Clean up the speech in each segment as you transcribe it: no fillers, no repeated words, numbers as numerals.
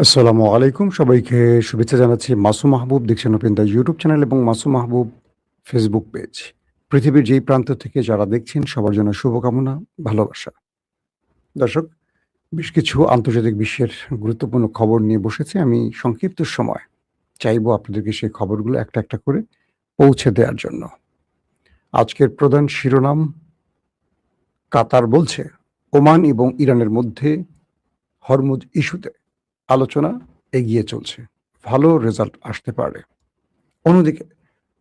আসসালামু আলাইকুম। সবাইকে শুভেচ্ছা জানাচ্ছি। মাসুম মাহবুব দেখছেন ওপেন দ্য ইউটিউব চ্যানেল এবং মাসুম মাহবুব ফেসবুক পেজ। পৃথিবীর যেই প্রান্ত থেকে যারা দেখছেন সবার জন্য শুভকামনা, ভালোবাসা। দর্শক, বেশ কিছু আন্তর্জাতিক বিশ্বের গুরুত্বপূর্ণ খবর নিয়ে বসেছি। আমি সংক্ষিপ্ত সময় চাইবো আপনাদেরকে সেই খবরগুলো একটা, একটা করে পৌঁছে দেওয়ার জন্য। আজকের প্রধান শিরোনাম, কাতার বলছে ওমান এবং ইরানের মধ্যে হরমুজ ইস্যুতে আলোচনা এগিয়ে চলছে। ভালো রেজাল্ট আসতে পারে। অন্যদিকে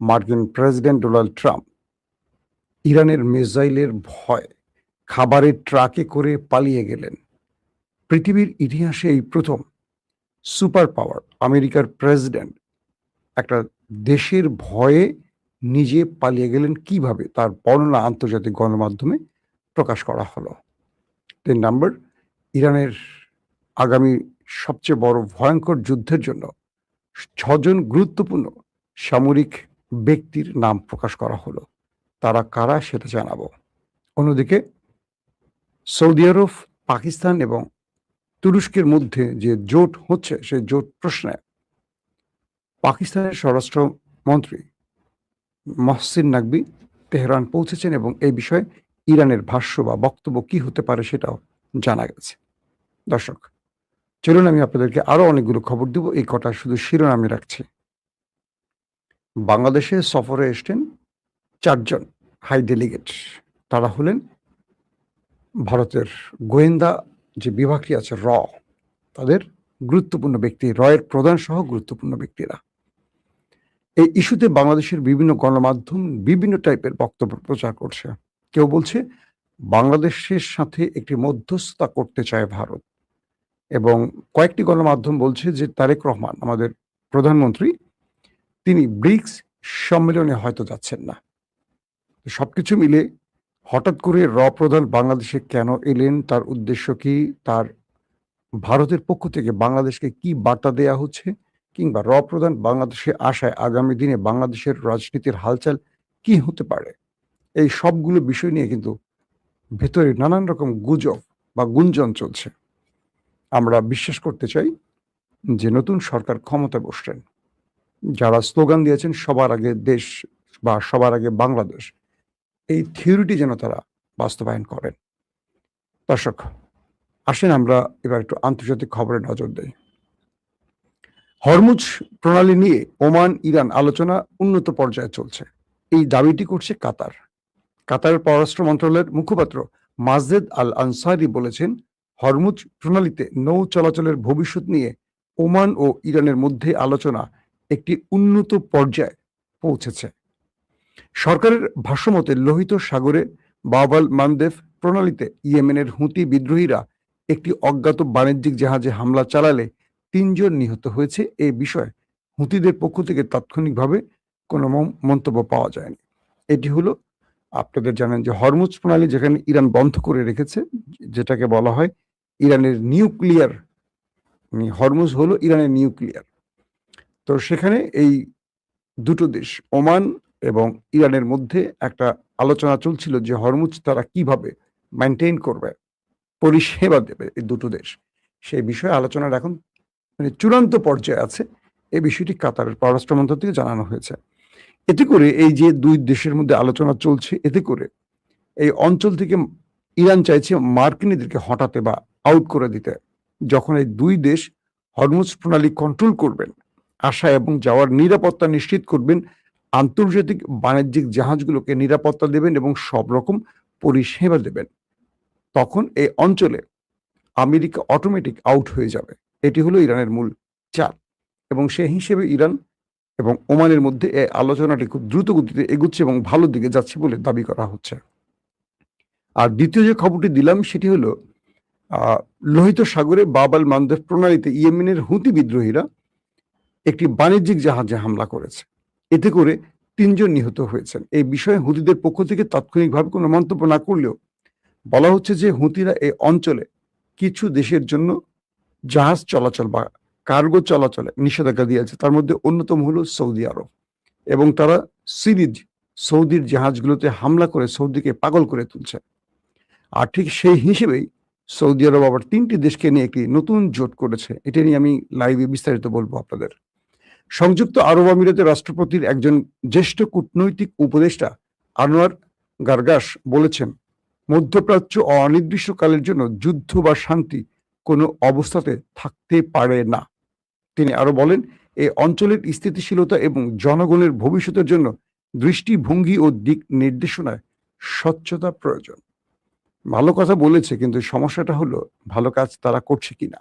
মার্কিন প্রেসিডেন্ট ডোনাল্ড ট্রাম্প ইরানের মিসাইলের ভয় খাবারের ট্রাকে করে পালিয়ে গেলেন। পৃথিবীর ইতিহাসে এই প্রথম সুপার পাওয়ার আমেরিকার প্রেসিডেন্ট একটা দেশের ভয়ে নিজে পালিয়ে গেলেন কিভাবে, তার বর্ণনা আন্তর্জাতিক গণমাধ্যমে প্রকাশ করা হলো। ৩ নম্বর, ইরানের আগামী সবচেয়ে বড় ভয়ঙ্কর যুদ্ধের জন্য ৬ জন গুরুত্বপূর্ণ সামরিক ব্যক্তির নাম প্রকাশ করা হলো। তারা কারা সেটা জানাবো। অন্যদিকে সৌদি আরব, পাকিস্তান এবং তুরস্কের মধ্যে যে জোট হচ্ছে সেই জোট প্রশ্নে পাকিস্তানের স্বরাষ্ট্রমন্ত্রী মহসিন নাকবি তেহরান পৌঁছেছেন এবং এই বিষয়ে ইরানের ভাষ্য বা বক্তব্য কি হতে পারে সেটাও জানা গেছে। দর্শক, চলুন আমি আপনাদেরকে আরো অনেকগুলো খবর দেব, এই কটা শুধু শিরোনামে রাখছি। বাংলাদেশে সফরে এসছেন ৪ জন হাই ডেলিগেট। তারা হলেন ভারতের গোয়েন্দা যে বিভাগটি আছে তাদের গুরুত্বপূর্ণ ব্যক্তি, এর প্রধান সহ গুরুত্বপূর্ণ ব্যক্তিরা। এই ইস্যুতে বাংলাদেশের বিভিন্ন গণমাধ্যম বিভিন্ন টাইপের বক্তব্য প্রচার করছে। কেউ বলছে বাংলাদেশের সাথে একটি মধ্যস্থতা করতে চায় ভারত, এবং কয়েকটি গণমাধ্যম বলছে যে তারেক রহমান আমাদের প্রধানমন্ত্রী তিনি ব্রিক্স সম্মেলনে হয়তো যাচ্ছেন না। সবকিছু মিলে হঠাৎ করে প্রধান বাংলাদেশে কেন এলেন, তার উদ্দেশ্য কি, তার ভারতের পক্ষ থেকে বাংলাদেশকে কি বার্তা দেয়া হচ্ছে, কিংবা প্রধান বাংলাদেশে আসায় আগামী দিনে বাংলাদেশের রাজনীতির হালচাল কি হতে পারে, এই সবগুলো বিষয় নিয়ে কিন্তু ভেতরে নানান রকম গুজব বা গুঞ্জন চলছে। আমরা বিশ্বাস করতে চাই যে নতুন সরকার ক্ষমতায় বসছেন, যারা স্লোগান দিয়েছেন সবার আগে দেশ বা সবার আগে বাংলাদেশ, এই থিওরিটি যেন তারা বাস্তবায়ন করেন। দর্শক, আসেন আমরা এবার একটু আন্তর্জাতিক খবরে নজর দেই। হরমুজ প্রণালী নিয়ে ওমান ইরান আলোচনা উন্নত পর্যায়ে চলছে, এই দাবিটি করছে কাতার। কাতারের পররাষ্ট্র মন্ত্রণালয়ের মুখপাত্র মাজেদ আল আনসারি বলেছেন, হরমুজ প্রণালীতে নৌ চলাচলের ভবিষ্যৎ নিয়ে ওমান ও ইরানের মধ্যে আলোচনা একটি উন্নত পর্যায়ে পৌঁছেছে। সরকারের ভাষ্যমতে লোহিত সাগরে বাবাল মানদেব প্রণালীতে ইয়েমেনের হুতি বিদ্রোহীরা একটি অজ্ঞাত বাণিজ্যিক জাহাজে হামলা চালালে ৩ জন নিহত হয়েছে। এই বিষয়ে হুতিদের পক্ষ থেকে তাৎক্ষণিকভাবে কোনো মন্তব্য পাওয়া যায়নি। এটি হলো, আপনাদের জানেন যে হরমুজ প্রণালী যেখানে ইরান বন্ধ করে রেখেছে, যেটাকে বলা হয় ইরানের নিউক্লিয়ার, হরমুজ হলো ইরানের নিউক্লিয়ার। তো সেখানে এই দুটো দেশ ওমান এবং ইরানের মধ্যে একটা আলোচনা চলছিল যে হরমুজ তারা কিভাবে মেনটেন করবে, পরিষেবা দেবে এই দুটো দেশ, সেই বিষয়ে আলোচনার এখন চূড়ান্ত পর্যায়ে আছে। এই বিষয়টি কাতারের পররাষ্ট্র মন্ত্রণালয় থেকে জানানো হয়েছে। এতে করে এই যে দুই দেশের মধ্যে আলোচনা চলছে, এতে করে এই অঞ্চল থেকে ইরান চাইছে মার্কিনীদেরকে হটাতে বা আউট করে দিতে। যখন এই দুই দেশ হরমুজ প্রণালী কন্ট্রোল করবেন, আসা এবং যাওয়ার নিরাপত্তা নিশ্চিত করবেন, আন্তর্জাতিক বাণিজ্যিক জাহাজগুলোকে নিরাপত্তা দেবেন এবং সব রকম পরিষেবা দেবেন, তখন এই অঞ্চলে আমেরিকা অটোমেটিক আউট হয়ে যাবে। এটি হলো ইরানের মূল চাল, এবং সেই হিসেবে ইরান এবং ওমানের মধ্যে এই আলোচনাটি খুব দ্রুত গতিতে এগুচ্ছে এবং ভালো দিকে যাচ্ছে বলে দাবি করা হচ্ছে। আর দ্বিতীয় যে খবরটি দিলাম সেটি হলো লোহিত সাগরে বাবাল মানদেব প্রণালীতে ইয়েমেনের হুতি বিদ্রোহীরা একটি বাণিজ্যিক জাহাজে হামলা করেছে, এতে করে ৩ জন নিহত হয়েছেন। এই বিষয়ে হুতিদের পক্ষ থেকে তাৎক্ষণিকভাবে কোনো মন্তব্য না করলেও বলা হচ্ছে যে হুতিরা এই অঞ্চলে কিছু দেশের জন্য জাহাজ চলাচল বা কার্গো চলাচলে নিষেধাজ্ঞা দিয়েছে, তার মধ্যে অন্যতম হলো সৌদি আরব, এবং তারা সিরিজ সৌদির জাহাজগুলোতে হামলা করে সৌদিকে পাগল করে তুলছে। আর ঠিক সেই হিসেবেই সৌদি আরব আবার 3টি দেশকে নিয়ে একটি নতুন জোট করেছে। এটা নিয়ে আমি লাইভে বিস্তারিত বলবো আপনাদের। সংযুক্ত আরব আমিরাতের রাষ্ট্রপতির একজন জ্যেষ্ঠ কূটনৈতিক উপদেষ্টা আনোয়ার গারগাস বলেছেন, মধ্যপ্রাচ্য অনির্দিষ্টকালের জন্য যুদ্ধ বা শান্তি কোনো অবস্থাতে থাকতে পারে না। তিনি আরো বলেন, এই অঞ্চলের স্থিতিশীলতা এবং জনগণের ভবিষ্যতের জন্য দৃষ্টিভঙ্গি ও দিক নির্দেশনায় স্বচ্ছতা প্রয়োজন। ভালো কথা বলেছে, কিন্তু সমস্যাটা হলো ভালো কাজ তারা করছে কিনা।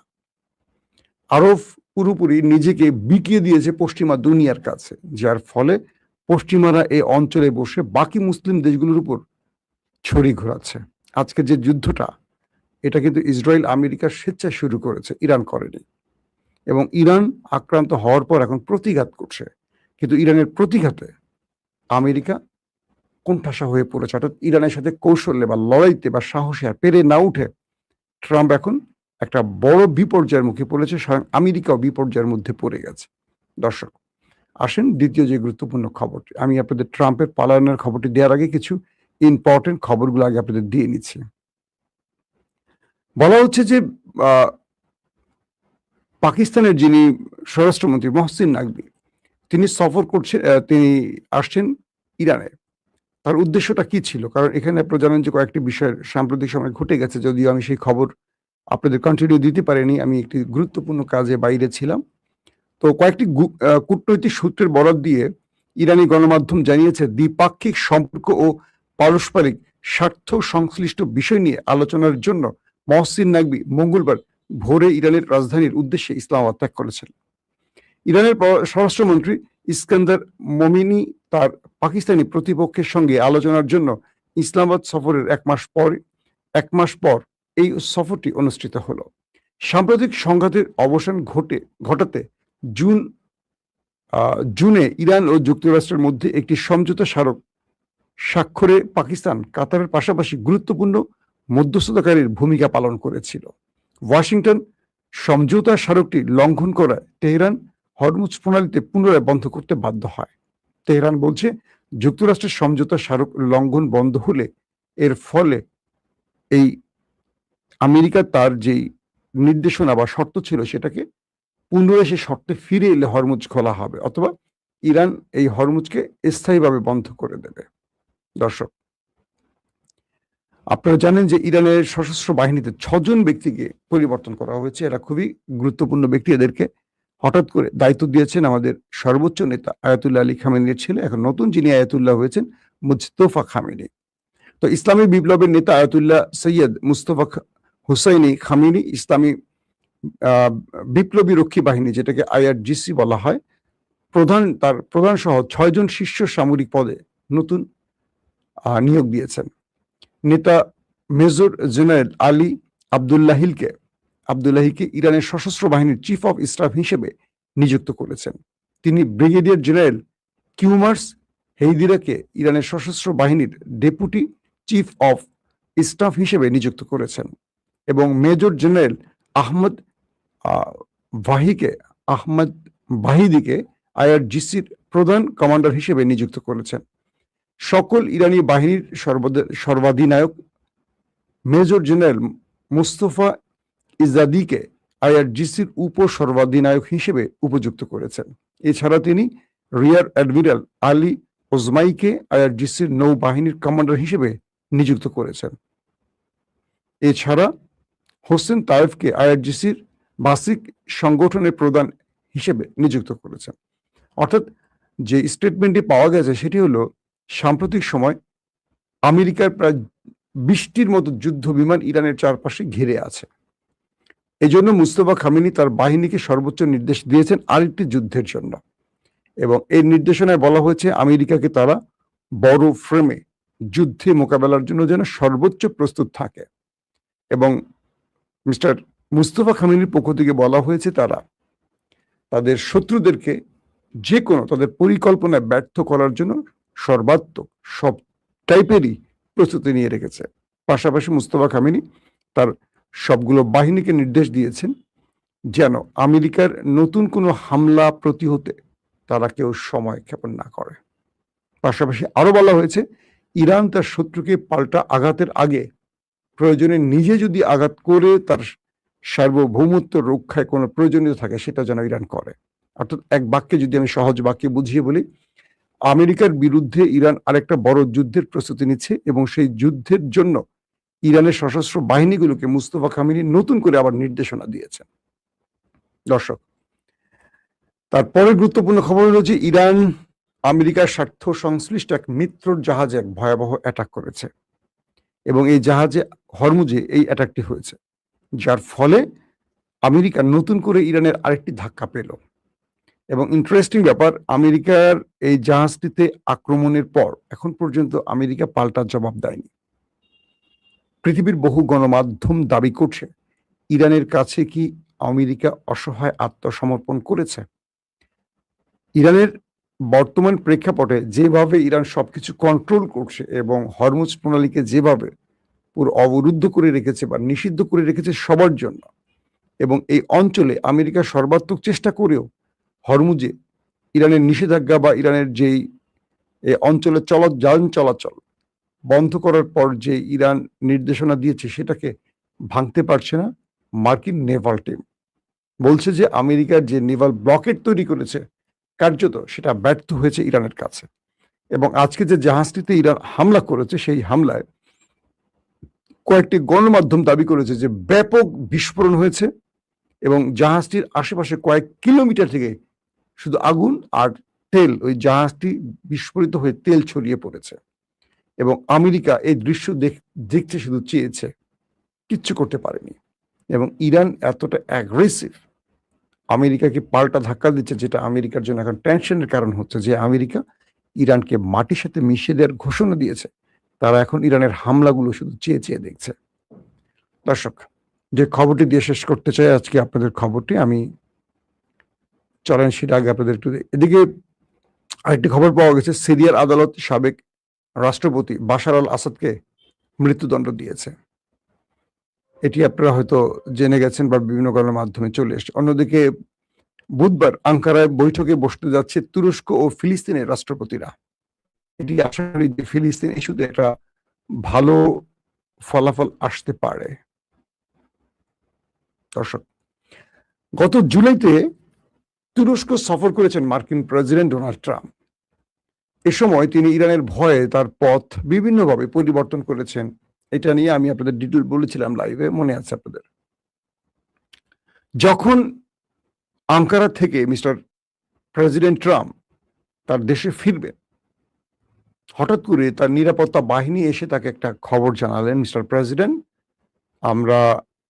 আরব পুরোপুরি নিজেকে বিকিয়ে দিয়েছে পশ্চিমা দুনিয়ার কাছে, যার ফলে পশ্চিমারা এই অঞ্চলে বসে বাকি মুসলিম দেশগুলোর উপর ছড়ি ঘোরাচ্ছে। আজকে যে যুদ্ধটা, এটা কিন্তু ইসরায়েল আমেরিকার স্বেচ্ছায় শুরু করেছে, ইরান করেনি। এবং ইরান আক্রান্ত হওয়ার পর এখন প্রতিঘাত করছে, কিন্তু ইরানের প্রতিঘাতে আমেরিকা কোণঠাসা হয়ে পড়েছে। অর্থাৎ ইরানের সাথে কৌশলে বা লড়াইতে বা সাহসে আর পেরে না উঠে ট্রাম্প এখন একটা বড় বিপর্যয়ের মুখে পড়েছে, স্বয়ং আমেরিকাও বিপর্যয়ের মধ্যে পড়ে গেছে। দর্শক, আসেন দ্বিতীয় যে গুরুত্বপূর্ণ খবরটি, আমি আপনাদের ট্রাম্পের পালায়নের খবরটি দেওয়ার আগে কিছু ইম্পর্টেন্ট খবরগুলো আগে আপনাদের দিয়ে নিচ্ছি। বলা হচ্ছে যে পাকিস্তানের যিনি স্বরাষ্ট্রমন্ত্রী মহসিন নাকভি, তিনি সফর করছেন, তিনি আসছেন ইরানে। তার উদ্দেশ্যটা কি ছিল? কারণ এখানে আপনারা জানেন যে কয়েকটি বিষয়ের সাম্প্রতিক সময় ঘটে গেছে, যদিও আমি সেই খবর আপনাদের কন্টিনিউ দিতে পারিনি, আমি একটি গুরুত্বপূর্ণ কাজে বাইরে ছিলাম। তো কয়েকটি কূটনৈতিক সূত্রের বরাত দিয়ে ইরানি গণমাধ্যম জানিয়েছে, দ্বিপাক্ষিক সম্পর্ক ও পারস্পরিক স্বার্থ সংশ্লিষ্ট বিষয় নিয়ে আলোচনার জন্য মহসিন নাকভি মঙ্গলবার ভোরে ইরানের রাজধানীর উদ্দেশ্যে ইসলামাবাদ ত্যাগ করেছেন। ইরানের স্বরাষ্ট্রমন্ত্রী ইস্কান্দার মোমিনি তার পাকিস্তানি প্রতিপক্ষের সঙ্গে আলোচনার জন্য ইসলামাবাদ সফরের এক মাস পর এই সফরটি অনুষ্ঠিত হলো। সাম্প্রতিক সংঘাতের অবসান ঘটাতে জুনে ইরান ও যুক্তরাষ্ট্রের মধ্যে একটি সমঝোতা স্মারক স্বাক্ষরে পাকিস্তান কাতারের পাশাপাশি গুরুত্বপূর্ণ মধ্যস্থতাকারীর ভূমিকা পালন করেছিল। ওয়াশিংটন সমঝোতা স্মারকটি লঙ্ঘন করায় তেহরান হরমুজ প্রণালীতে পুনরায় বন্ধ করতে বাধ্য হয়। তেহরান বলছে, যুক্তরাষ্ট্রের সমঝোতা স্মারক লঙ্ঘন বন্ধ হলে এর ফলে এই আমেরিকা তার যেই নির্দেশনা বা শর্ত ছিল সেটাকে পুনরায় সে শর্তে ফিরে এলে হরমুজ খোলা হবে, অথবা ইরান এই হরমুজকে স্থায়ীভাবে বন্ধ করে দেবে। দর্শক, আপনারা জানেন যে ইরানের সশস্ত্র বাহিনীতে 6 জন ব্যক্তিকে পরিবর্তন করা হয়েছে। এরা খুবই গুরুত্বপূর্ণ ব্যক্তি। এদেরকে হঠাৎ করে দায়িত্ব দিয়েছেন আমাদের সর্বোচ্চ নেতা আয়াতুল্লাহ আলী খামেনির ছেলে, এখন নতুন যিনি আয়াতুল্লাহ হয়েছেন মুজতফা খামেনি। তো ইসলামী বিপ্লবের নেতা আয়াতুল্লাহ সৈয়দ মুস্তফা হুসাইনি খামেনি ইসলামী বিপ্লবী রক্ষী বাহিনী, যেটাকে IRGC বলা হয়, তার প্রধান সহ 6 জন শীর্ষ সামরিক পদে নতুন নিয়োগ দিয়েছেন। নেতা মেজর জেনারেল আলী আব্দুল্লাহিকে ইরানের সশস্ত্র বাহিনীর চিফ অফ স্টাফ হিসেবে নিযুক্ত করেছেন। তিনি ব্রিগেডিয়ার জেনারেল কিউমার্স হেইদিরাকে ইরানের সশস্ত্র বাহিনীর ডেপুটি চিফ অফ স্টাফ হিসেবে নিযুক্ত করেছেন এবং মেজর জেনারেল আহমদ বাহিদিকে IRGCর প্রধান কমান্ডার হিসেবে নিযুক্ত করেছেন। সকল ইরানি বাহিনীর সর্বাধিনায়ক মেজর জেনারেল মুস্তফা ইজাদিকে IRGCর উপসর্বাধিনায়ক হিসেবে উপযুক্ত করেছেন। এছাড়া তিনি রিয়ার অ্যাডমিরাল আলী ওজমাইকে IRGCর নৌবাহিনীর কমান্ডার হিসেবে নিযুক্ত করেছেন। এছাড়া হোসেন তায়েফকে IRGCর বাসিক সংগঠনের প্রধান হিসেবে নিযুক্ত করেছেন। অর্থাৎ যে স্টেটমেন্টটি পাওয়া গেছে সেটি হলো, সাম্প্রতিক সময় আমেরিকার প্রায় 20টির মতো যুদ্ধ বিমান ইরানের চারপাশে ঘিরে আছে। এই জন্য মুস্তফা খামেনি তার বাহিনীকে সর্বোচ্চ নির্দেশ দিয়েছেন আরেকটি যুদ্ধের জন্য, এবং এই নির্দেশনায় বলা হয়েছে আমেরিকাকে তারা বড় ফ্রেমে যুদ্ধে মোকাবেলার জন্য যেন সর্বোচ্চ প্রস্তুত থাকে। এবং মিস্টার মুস্তফা খামেনির পক্ষ থেকে বলা হয়েছে তারা তাদের শত্রুদেরকে যে কোনো তাদের পরিকল্পনায় ব্যর্থ করার জন্য সর্বাত্মক সব টাইপেরই প্রস্তুতি নিয়ে রেখেছে। পাশাপাশি মুস্তফা খামেনি তার সবগুলো বাহিনীকে নির্দেশ দিয়েছেন যেন আমেরিকার নতুন কোনো হামলা প্রতিহতে তারা কেউ সময় ক্ষেপণ না করে। পাশাপাশি আরো বলা হয়েছে, ইরান তার শত্রুকে পাল্টা আঘাতের আগে প্রয়োজনে নিজে যদি আঘাত করে তার সার্বভৌমত্ব রক্ষায় কোনো প্রয়োজনীয় থাকে সেটা যেন ইরান করে। অর্থাৎ এক বাক্যে যদি আমি সহজ বাক্যে বুঝিয়ে বলি, আমেরিকার বিরুদ্ধে ইরান আরেকটা বড় যুদ্ধের প্রস্তুতি নিচ্ছে এবং সেই যুদ্ধের জন্য ইরানের সশস্ত্র বাহিনীগুলোকে মুস্তফা খামেনি নতুন করে আবার নির্দেশনা দিয়েছেন। দর্শক, তারপরে গুরুত্বপূর্ণ খবর হলো যে ইরান আমেরিকার স্বার্থ সংশ্লিষ্ট এক মিত্রর জাহাজে এক ভয়াবহ অ্যাটাক করেছে এবং এই জাহাজে হরমুজে এই অ্যাটাকটি হয়েছে, যার ফলে আমেরিকা নতুন করে ইরানের আরেকটি ধাক্কা পেল। এবং ইন্টারেস্টিং ব্যাপার, আমেরিকার এই জাহাজটিতে আক্রমণের পর এখন পর্যন্ত আমেরিকা পাল্টা জবাব দেয়নি। পৃথিবীর বহু গণমাধ্যম দাবি করছে ইরানের কাছে কি আমেরিকা অসহায় আত্মসমর্পণ করেছে। ইরানের বর্তমান প্রেক্ষাপটে যেভাবে ইরান সবকিছু কন্ট্রোল করছে এবং হরমুজ প্রণালীকে যেভাবে পুরো অবরুদ্ধ করে রেখেছে বা নিষিদ্ধ করে রেখেছে সবার জন্য, এবং এই অঞ্চলে আমেরিকা সর্বাত্মক চেষ্টা করেও হরমুজে ইরানের নিষেধাজ্ঞা বা ইরানের যেই অঞ্চলে যান চলাচল বন্ধ করার পর যে ইরান নির্দেশনা দিয়েছে সেটাকে ভাঙতে পারছে না মার্কিন নেভাল টিম। বলছে যে আমেরিকার যে নেভাল ব্লকেট তৈরি করেছে কার্যত সেটা ব্যর্থ হয়েছে ইরানের কাছে। এবং আজকে যে জাহাজটিতে ইরান হামলা করেছে সেই হামলায় কয়েকটি গণমাধ্যম দাবি করেছে যে ব্যাপক বিস্ফোরণ হয়েছে এবং জাহাজটির আশেপাশে কয়েক কিলোমিটার থেকে শুধু আগুন আর তেল, ওই জাহাজটি বিস্ফোরিত হয়ে তেল ছড়িয়ে পড়েছে এবং আমেরিকা এই দৃশ্য দেখতে শুধু চেয়েছে, কিচ্ছু করতে পারেনি। এবং ইরান এতটা অ্যাগ্রেসিভ, আমেরিকাকে পাল্টা ধাক্কা দিচ্ছে, যেটা আমেরিকার জন্য এখন টেনশনের কারণ হচ্ছে যে আমেরিকা ইরানকে মাটির সাথে মিশিয়ে দেওয়ার ঘোষণা দিয়েছে। তারা এখন ইরানের হামলাগুলো শুধু চেয়ে চেয়ে দেখছে। দর্শক, যে খবরটি দিয়ে শেষ করতে চাই আজকে আপনাদের খবরটি, আমি চলেন সেটা আগে আপনাদের একটু। এদিকে আরেকটি খবর পাওয়া গেছে, সিরিয়ার আদালত সাবেক রাষ্ট্রপতি বাশার আল আসাদকে মৃত্যুদণ্ড দিয়েছে। এটি আপনারা হয়তো জেনে গেছেন বা বিভিন্ন কারণের মাধ্যমে চলে এসছে। অন্যদিকে বুধবার আঙ্কারায় বৈঠকে বসতে যাচ্ছে তুরস্ক ও ফিলিস্তিনের রাষ্ট্রপতিরা। এটি আশা করি যে ফিলিস্তিন ইস্যুতে একটা ভালো ফলাফল আসতে পারে। দর্শক, গত জুলাইতে তুরস্ক সফর করেছেন মার্কিন প্রেসিডেন্ট ডোনাল্ড ট্রাম্প। এ সময় তিনি ইরানের ভয়ে তার পথ বিভিন্নভাবে পরিবর্তন করেছেন। এটা নিয়ে আমি আপনাদের ডিটেল বলেছিলাম লাইভে, মনে আছে আপনাদের। যখন আঙ্কারা থেকে মিস্টার প্রেসিডেন্ট ট্রাম্প তার দেশে ফিরবেন, হঠাৎ করে তার নিরাপত্তা বাহিনী এসে তাকে একটা খবর জানালেন, মিস্টার প্রেসিডেন্ট, আমরা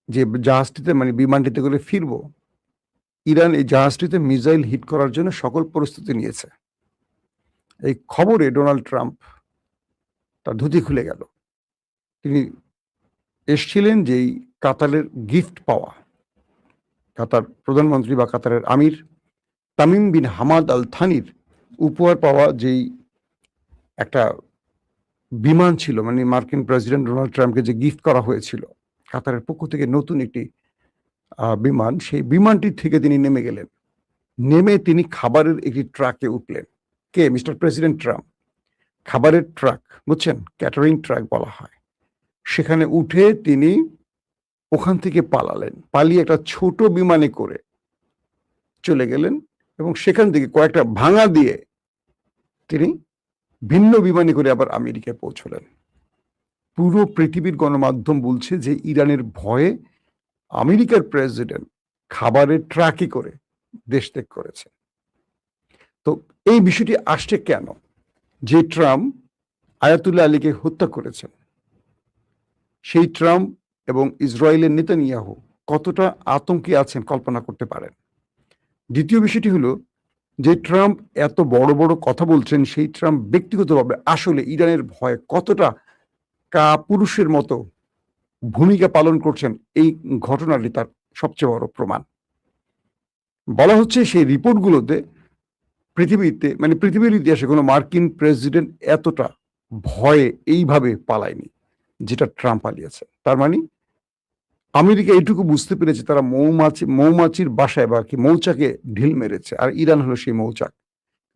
যে জাহাজটিতে মানে বিমানটিতে করে ফিরবো, ইরান এই জাহাজটিতে মিসাইল হিট করার জন্য সকল প্রস্তুতি নিয়েছে। এই খবরে ডোনাল্ড ট্রাম্প তার ধুতি খুলে গেল। তিনি এসছিলেন যেই কাতারের গিফট পাওয়া, কাতার প্রধানমন্ত্রী বা কাতারের আমির তামিম বিন হামাদ আল থানির উপহার পাওয়া যেই একটা বিমান ছিল, মানে মার্কিন প্রেসিডেন্ট ডোনাল্ড ট্রাম্পকে যে গিফট করা হয়েছিল কাতারের পক্ষ থেকে নতুন একটি বিমান, সেই বিমানটি থেকে তিনি নেমে গেলেন। নেমে তিনি খাবারের একটি ট্রাকে উঠলেন। কে? Mister president Trump. খাবারের ট্রাক, বুঝছেন, ক্যাটারিং ট্রাক বলা হয়। সেখানে উঠে তিনি ওখান থেকে পালালেন, পালিয়ে একটা ছোট বিমানে করে চলে গেলেন এবং সেখান থেকে কয়েকটা ভাঙা দিয়ে তিনি ভিন্ন বিমানে করে আবার আমেরিকায় পৌঁছলেন। পুরো পৃথিবীর গণমাধ্যম বলছে যে ইরানের ভয়ে আমেরিকার প্রেসিডেন্ট খাবারের ট্রাকে করে দেশ ত্যাগ করেছে। তো এই বিষয়টি আসছে কেন? যে ট্রাম্প আয়াতুল্লাহ আলীকে হত্যা করেছেন, সেই ট্রাম্প এবং ইসরায়েলের নেতানিয়াহু কতটা আতঙ্কে আছেন কল্পনা করতে পারেন। দ্বিতীয় বিষয়টি হলো, যে ট্রাম্প এত বড় বড় কথা বলছেন, সেই ট্রাম্প ব্যক্তিগতভাবে আসলে ইরানের ভয়ে কতটা কাপুরুষের মতো ভূমিকা পালন করছেন, এই ঘটনাটি তার সবচেয়ে বড় প্রমাণ। বলা হচ্ছে সেই রিপোর্টগুলোতে পৃথিবীতে, মানে পৃথিবীর ইতিহাসে কোনো মার্কিন প্রেসিডেন্ট এতটা ভয়ে এইভাবে পালায়নি যেটা ট্রাম্প পালিয়েছে। তার মানে আমেরিকা এইটুকু বুঝতে পেরেছে তারা মৌমাছির বাসায় বা কি মৌচাকে ঢিল মেরেছে, আর ইরান হলো সেই মৌচাক।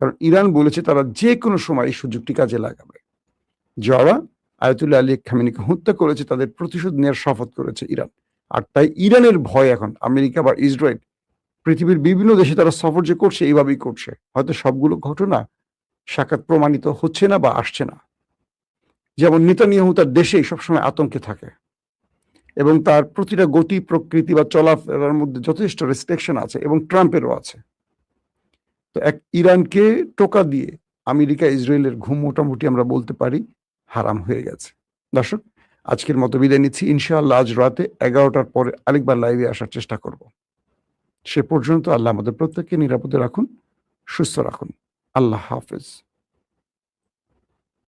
কারণ ইরান বলেছে তারা যে কোনো সময় এই সুযোগটি কাজে লাগাবে। যারা আয়াতুল্লাহ আলী খামেনিকে হত্যা করেছে, তাদের প্রতিশোধ নেওয়ার শপথ করেছে ইরান। আর তাই ইরানের ভয় এখন আমেরিকা বা ইসরায়েল, পৃথিবীর বিভিন্ন দেশে তারা সফর যে করছে এইভাবেই করছে। হয়তো সবগুলো ঘটনা সাক্ষাৎ প্রমাণিত হচ্ছে না বা আসছে না। যেমন নেতানিয়াহু তার দেশেই সবসময় আতঙ্কে থাকে এবং তার প্রতিটা গতি প্রকৃতি বা চলাফেরার মধ্যে যথেষ্ট রেস্ট্রিকশন আছে, এবং ট্রাম্পেরও আছে। তো এক ইরানকে টোকা দিয়ে আমেরিকা ইসরায়েলের ঘুম মোটামুটি আমরা বলতে পারি হারাম হয়ে গেছে। দর্শক, আজকের মতো বিদায় নিচ্ছি। ইনশাআল্লাহ আজ রাতে 11টার পরে আরেকবার লাইভে আসার চেষ্টা করব। সে পর্যন্ত আল্লাহ আমাদের প্রত্যেককে নিরাপদে রাখুন, সুস্থ রাখুন। আল্লাহ হাফেজ।